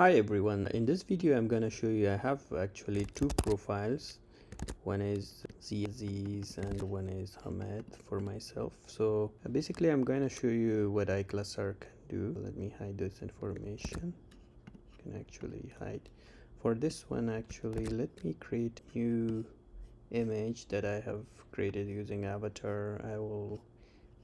Hi everyone, in this video I'm going to show you I have actually two profiles. One is Aziz and one is Hamed for myself. So basically I'm going to show you what iClasser can do. Let me hide this information. You can actually hide. For this one actually let me create a new image that I have created using avatar. I will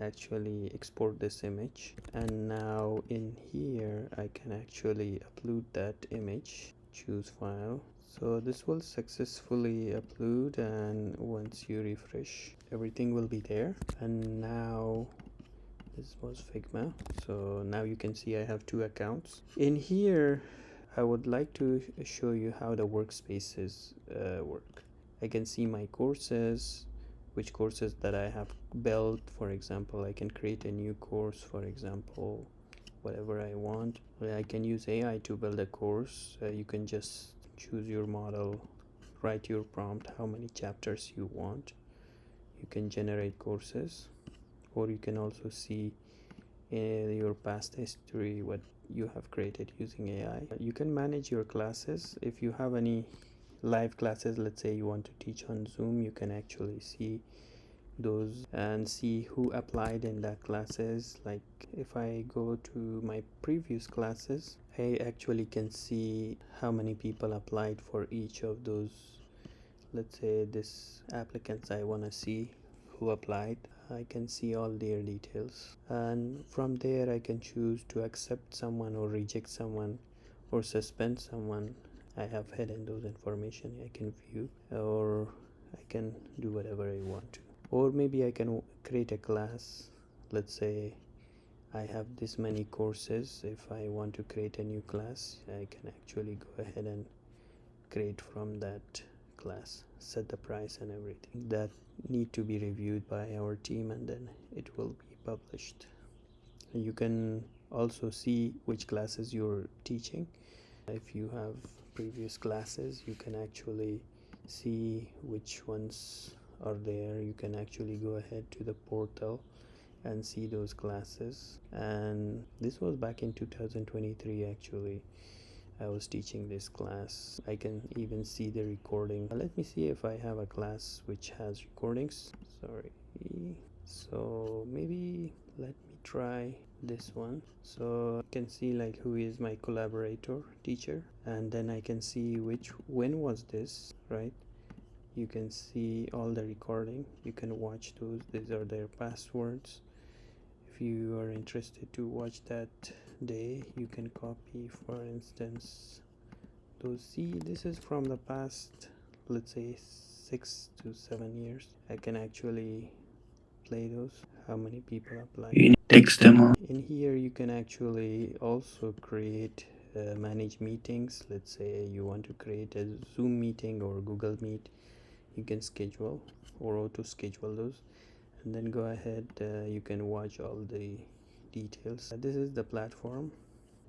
actually export this image, and now in here I can actually upload that image. Choose file, so this will successfully upload, and once you refresh everything will be there. And now this was Figma, so now you can see I have two accounts. In here I would like to show you how the workspaces work. I can see my courses, which courses that I have built. For example, I can create a new course, for example, whatever I want. I can use AI to build a course. You can just choose your model, write your prompt, how many chapters you want. You can generate courses, or you can also see your past history, what you have created using AI. You can manage your classes. If you have any live classes, let's say you want to teach on Zoom, you can actually see those and see who applied in that classes. Like if I go to my previous classes, I actually can see how many people applied for each of those. Let's say this applicants, I want to see who applied. I can see all their details, and from there I can choose to accept someone or reject someone or suspend someone. I have hidden those information. I can view, or I can do whatever I want to. Or maybe I can create a class. Let's say I have this many courses. If I want to create a new class, I can actually go ahead and create from that class, set the price and everything. That need to be reviewed by our team, and then it will be published. You can also see which classes you're teaching. If you have previous classes, you can actually see which ones are there. You can actually go ahead to the portal and see those classes. And this was back in 2023 actually. I was teaching this class. I can even see the recording. Let me see if I have a class which has recordings. Sorry. So maybe let me try this one. So I can see like who is my collaborator teacher, and then I can see when was this, right? You can see all the recording. You can watch those. These are their passwords. If you are interested to watch that day, you can copy, for instance, those. See, this is from the past, let's say 6 to 7 years. I can actually play those, how many people apply. Text demo. In here you can actually also create manage meetings. Let's say you want to create a Zoom meeting or Google Meet. You can schedule or auto schedule those, and then go ahead. You can watch all the details. This is the platform.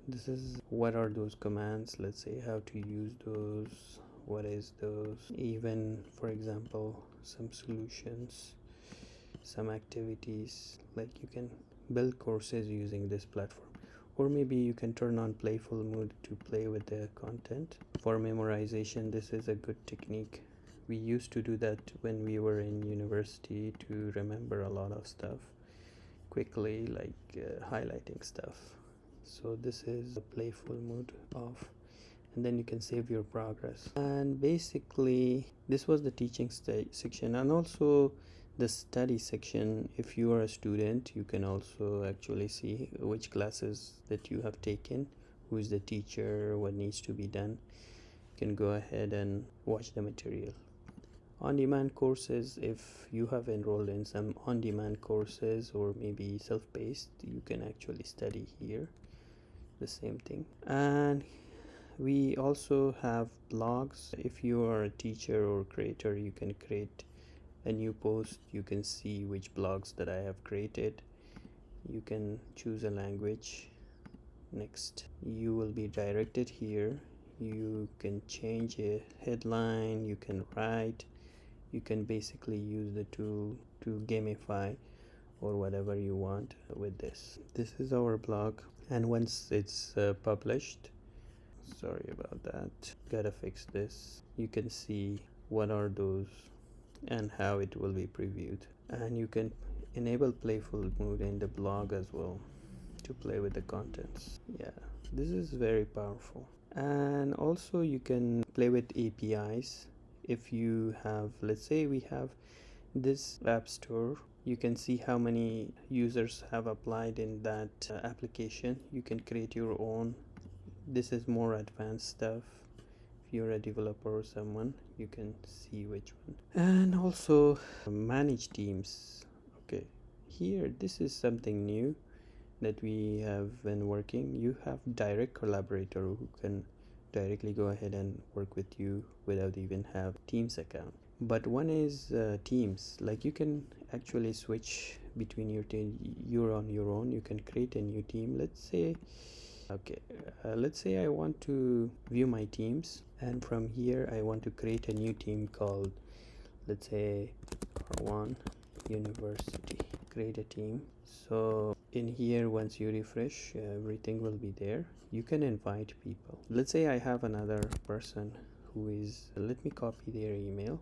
This is what are those commands. Let's say how to use those, what is those, even for example some solutions, some activities. Like you can build courses using this platform, or maybe you can turn on playful mode to play with the content. For memorization, this is a good technique. We used to do that when we were in university to remember a lot of stuff quickly, like highlighting stuff. So this is the playful mode off, and then you can save your progress. And basically this was the teaching section, and also the study section. If you are a student, you can also actually see which classes that you have taken, who is the teacher, what needs to be done. You can go ahead and watch the material. On-demand courses, if you have enrolled in some on-demand courses or maybe self-paced, you can actually study here, the same thing. And we also have blogs. If you are a teacher or creator, you can create a new post. You can see which blogs that I have created. You can choose a language. Next, you will be directed here. You can change a headline, you can write, you can basically use the tool to gamify or whatever you want with this. This is our blog, and once it's published, sorry about that, gotta fix this. You can see what are those and how it will be previewed, and you can enable playful mode in the blog as well to play with the contents. Yeah, this is very powerful. And also you can play with APIs. If you have, let's say we have this app store, you can see how many users have applied in that application. You can create your own. This is more advanced stuff. If you're a developer or someone, you can see which one. And also manage teams. Okay, here this is something new that we have been working. You have direct collaborator who can directly go ahead and work with you without even have Teams account. But one is Teams, like you can actually switch between your team. You're on your own, you can create a new team. Let's say let's say I want to view my teams, and from here I want to create a new team called, let's say, R1 University. Create a team. So in here, once you refresh, everything will be there. You can invite people. Let's say I have another person who is, let me copy their email.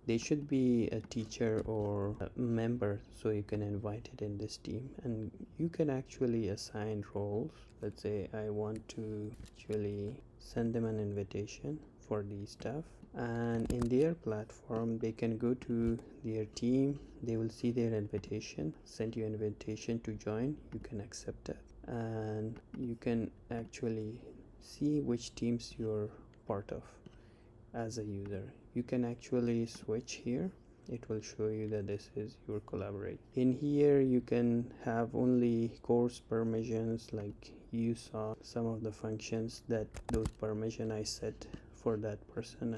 They should be a teacher or a member, so you can invite it in this team, and you can actually assign roles. Let's say I want to actually send them an invitation for the stuff, and in their platform they can go to their team. They will see their invitation, send you an invitation to join. You can accept it, and you can actually see which teams you're part of as a user. You can actually switch here. It will show you that this is your collaborate. In here you can have only course permissions, like you saw some of the functions that those permission I set for that person.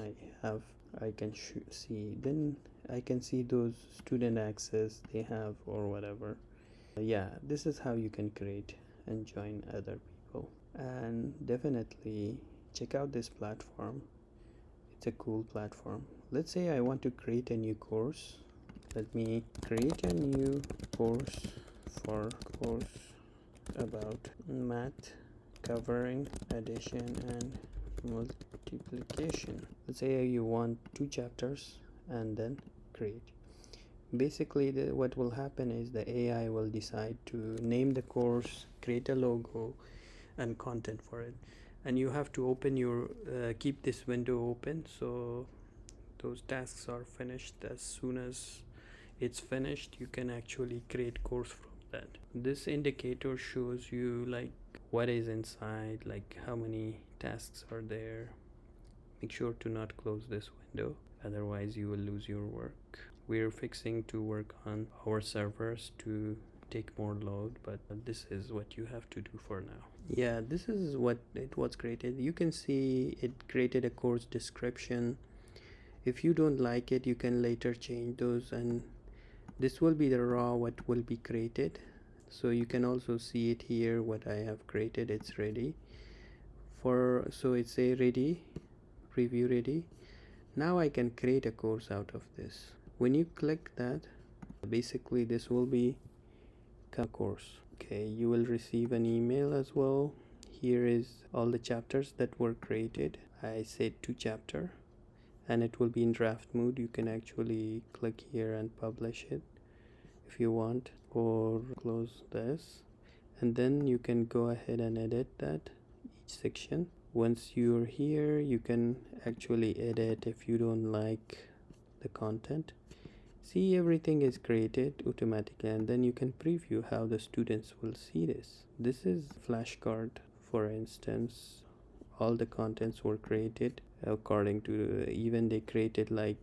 I can see, then I can see those student access they have or whatever. Yeah, this is how you can create and join other people. And definitely check out this platform. It's a cool platform. Let's say I want to create a new course. Let me create a new course about math covering addition and multiplication. Let's say you want 2 chapters, and then create. Basically what will happen is the AI will decide to name the course, create a logo and content for it, and you have to open your keep this window open, so those tasks are finished. As soon as it's finished, you can actually create course from that. This indicator shows you like what is inside, like how many tasks are there. Make sure to not close this window, otherwise you will lose your work. We're fixing to work on our servers to take more load, but this is what you have to do for now. Yeah, this is what it was created. You can see it created a course description. If you don't like it, you can later change those, and this will be the raw what will be created. So you can also see it here what I have created. It's ready for, so it's a ready, preview ready. Now I can create a course out of this. When you click that, basically this will be a course. Okay, you will receive an email as well. Here is all the chapters that were created. I said 2 chapter, and it will be in draft mode. You can actually click here and publish it if you want, or close this, and then you can go ahead and edit that each section. Once you're here, you can actually edit if you don't like the content. See, everything is created automatically, and then you can preview how the students will see this. This is flashcard, for instance. All the contents were created according to even they created, like,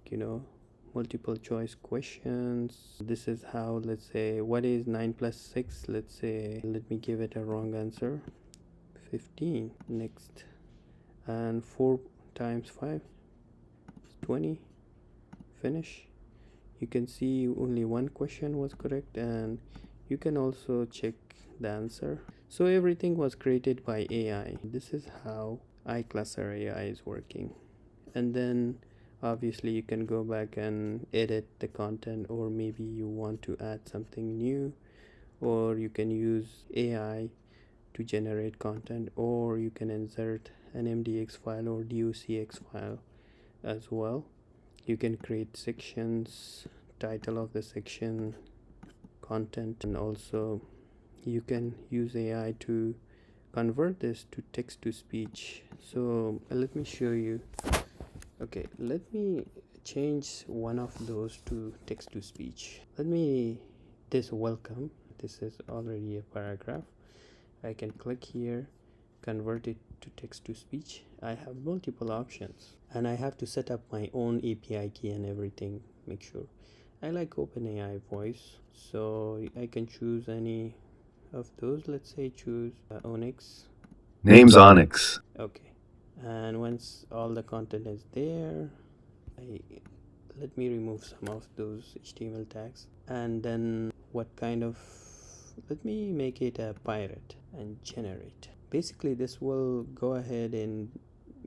multiple choice questions. This is how, let's say, what is 9 plus 6? Let's say, let me give it a wrong answer, 15. Next, and 4 times 5 is 20. Finish. You can see only one question was correct, and you can also check the answer. So everything was created by AI. This is how iClasser AI is working. And then obviously you can go back and edit the content, or maybe you want to add something new, or you can use AI to generate content, or you can insert an MDX file or docx file as well. You can create sections, title of the section, content, and also you can use AI to convert this to text to speech. So let me show you. Okay, let me change one of those to text to speech. Let me this welcome. This is already a paragraph. I can click here, convert it to text to speech. I have multiple options and I have to set up my own API key and everything. Make sure I like OpenAI voice, so I can choose any of those. Let's say choose Onyx. Name's Onyx. Okay, and once all the content is there, let me remove some of those HTML tags, and then what kind of, let me make it a pirate and generate. Basically this will go ahead in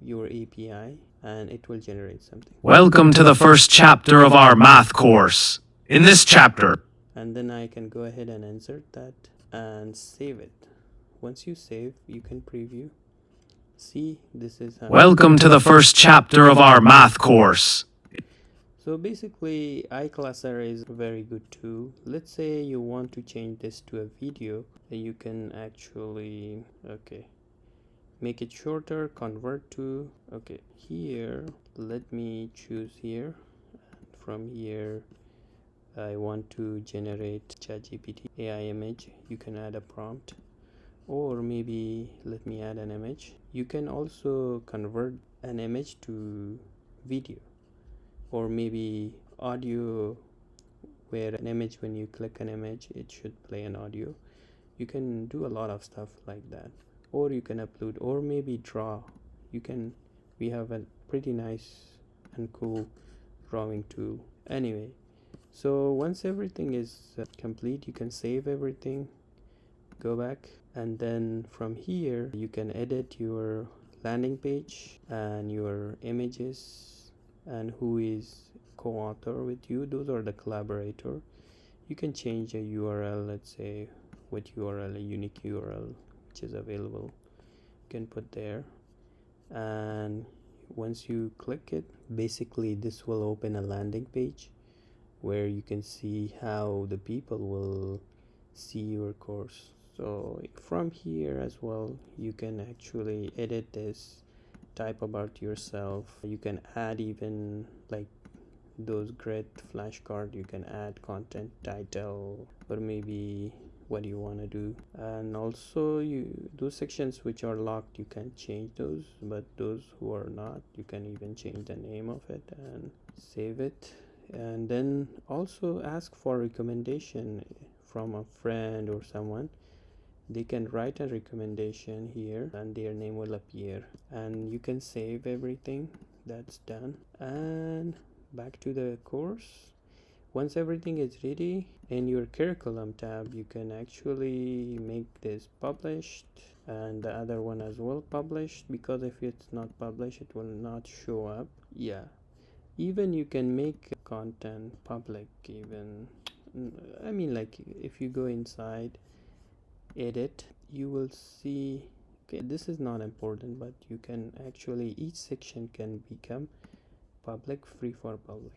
your API and it will generate something. Welcome to the first chapter of our math course. In this chapter, and then I can go ahead and insert that and save it. Once you save, you can preview. See, this is welcome to the first chapter of our math course. So basically iClasser is a very good tool. Let's say you want to change this to a video, you can actually make it shorter, convert to here. Let me choose here. From here I want to generate ChatGPT AI image. You can add a prompt, or maybe let me add an image. You can also convert an image to video, or maybe audio, where an image, when you click an image it should play an audio. You can do a lot of stuff like that, or you can upload, or maybe draw. We have a pretty nice and cool drawing tool. Anyway, so once everything is complete, you can save everything, go back, and then from here you can edit your landing page and your images and who is co-author with you. Those are the collaborator. You can change a URL. Let's say what URL, a unique URL which is available, you can put there. And once you click it, basically this will open a landing page where you can see how the people will see your course. So from here as well, you can actually edit this, type about yourself. You can add even like those grid flashcard. You can add content, title, or maybe what you want to do. And also those sections which are locked, you can change those, but those who are not, you can even change the name of it and save it. And then also ask for recommendation from a friend or someone. They can write a recommendation here and their name will appear, and you can save everything. That's done, and back to the course. Once everything is ready, in your curriculum tab you can actually make this published and the other one as well published, because if it's not published it will not show up. Yeah, even you can make content public. Even I mean, like if you go inside edit, you will see, okay, this is not important, but you can actually, each section can become public, free for public.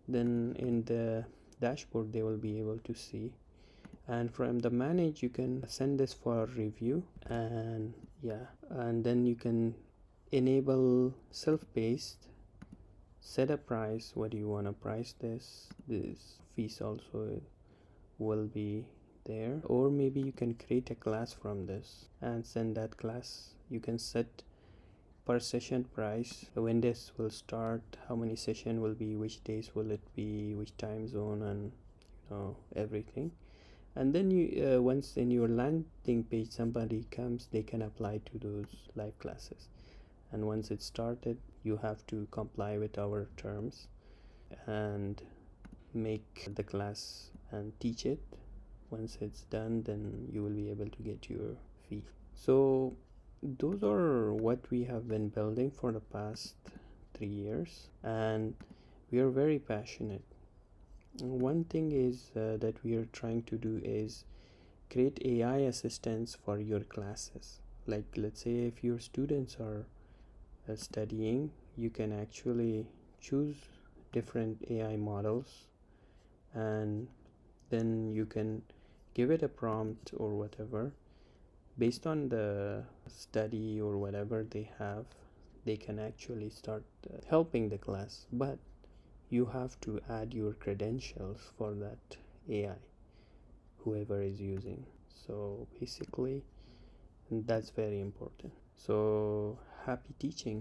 Then in the dashboard they will be able to see, and from the manage you can send this for review. And yeah, and then you can enable self-paced, set a price. What do you want to price this fees also will be there, or maybe you can create a class from this and send that class. You can set per session price, when this will start, how many session will be, which days will it be, which time zone, and everything. And then you once in your landing page somebody comes, they can apply to those live classes. And once it's started, you have to comply with our terms and make the class and teach it. Once it's done, then you will be able to get your fee. So those are what we have been building for the past 3 years, and we are very passionate. One thing is that we are trying to do is create AI assistants for your classes. Like let's say if your students are studying, you can actually choose different AI models, and then you can give it a prompt or whatever. Based on the study or whatever they have, they can actually start helping the class, but you have to add your credentials for that AI, whoever is using. So basically, that's very important. So happy teaching.